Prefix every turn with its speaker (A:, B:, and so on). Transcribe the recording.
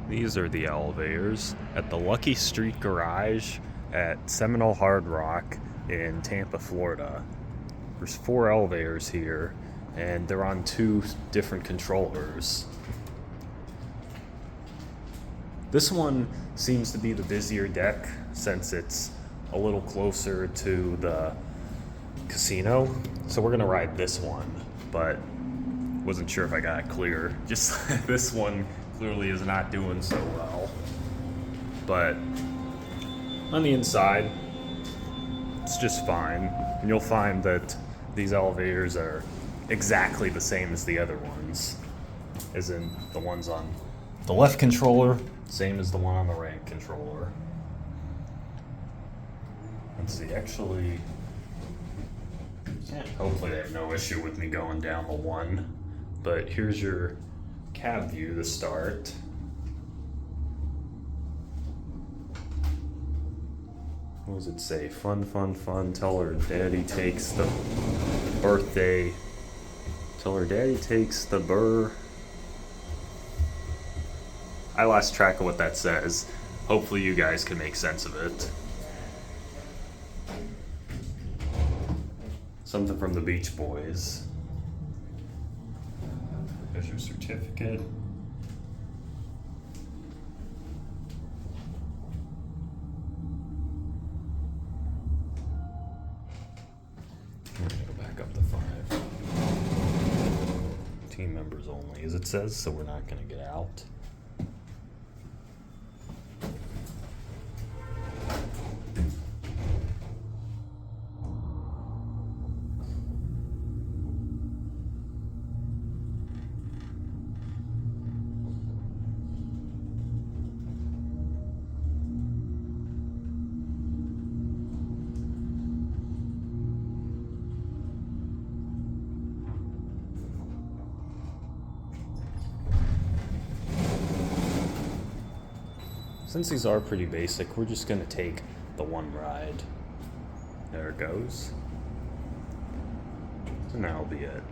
A: These are the elevators at the Lucky Street Garage at Seminole Hard Rock in Tampa, Florida. There's 4 elevators here, and they're on 2 different controllers. This one seems to be the busier deck since it's a little closer to the casino, so we're gonna ride this one, but wasn't sure if I got it clear. Just this one clearly is not doing so well. But on the inside, it's just fine. And you'll find that these elevators are exactly the same as the other ones. As in the ones on the left controller, same as the one on the right controller. Let's see, actually, hopefully they have no issue with me going down the one. But here's your cab view to start. What does it say? Fun, fun, fun. Tell her daddy takes the birthday. Tell her daddy takes the burr. I lost track of what that says. Hopefully you guys can make sense of it. Something from the Beach Boys. There's your certificate. We're gonna go back up to 5. Team members only, as it says, so we're not gonna get out. Since these are pretty basic, we're just gonna take the one ride. There it goes. And that'll be it.